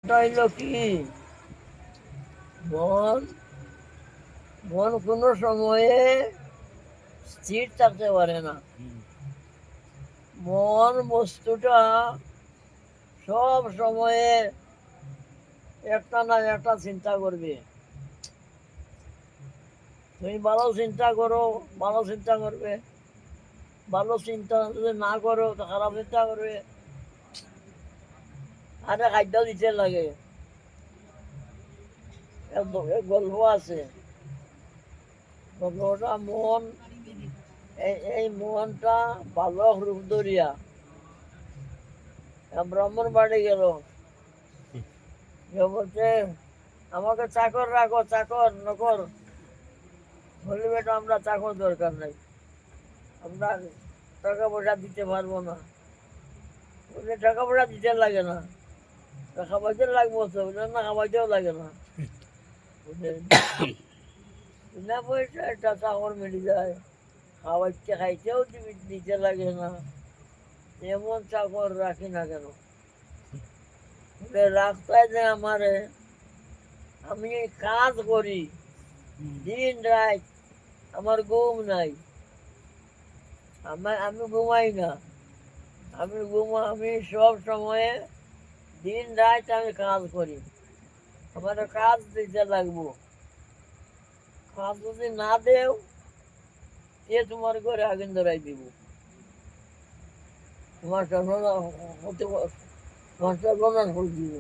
হইল কি মন মন কোনো সময়ে স্থির থাকতে পারে না। মন বস্তুটা সব সময়ে একটা না একটা চিন্তা করবে। তুমি ভালো চিন্তা করো, ভালো চিন্তা করবে। ভালো চিন্তা যদি না করো তো খারাপ চিন্তা করবে। আরে খাদ্য দিতে লাগে। গল্প আছে, গল্পটা মন, এই মনটা বালক রূপ ধরিয়া ব্রাহ্মণ বাড়ি গেল। বলছে আমাকে চাকর রাখো, চাকর নকর। বলি বেটা আমরা চাকর দরকার নাই, আমরা টাকা পয়সা দিতে পারবো না। বলে টাকা পয়সা দিতে লাগে না, খাওয়াইতে লাগবো তো। বলে না, খাওয়াইতেও লাগে না। বলে বিনা পয়সা একটা চাকর মিলে যায়, খাওয়াইতে খাইতেও দিতে লাগে না, এমন চাকর রাখি না কেন? বলে রাখতে যে আমারে, আমি কাজ করি দিন রাত, আমার ঘুম নাই, আমি ঘুমাই না। আমি সব সময়ে দিন রাত আমি কাজ করি, আমার কাজ দিতে লাগবো। কাজ যদি না দেও এ তোমার ঘরে আগুন ধরাই দিব, তোমার সর্বনাশ করে দিব।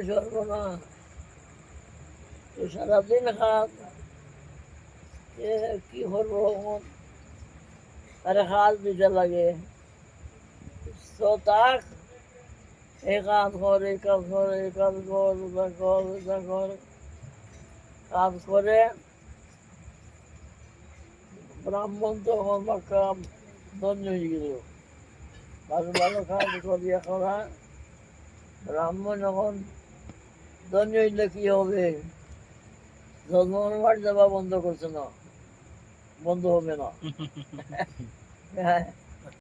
সর্বনাশ, সারাদিন কাজ, কি করবো? আরে কাজ দিতে লাগে তো তাক, এই কাজ কর, এই কাজ কর, এই কাজ কর, ওটা কর, ওটা কর। কাজ করে ব্রাহ্মণ তখন বাক্কা ধন্য হয়ে গেল। ভালো ভালো কাজ করিয়া করা ব্রাহ্মণ এখন ধন্য হইলে কি হবে? জন্মবার যাওয়া বন্ধ করছে না, বন্ধ হবে না।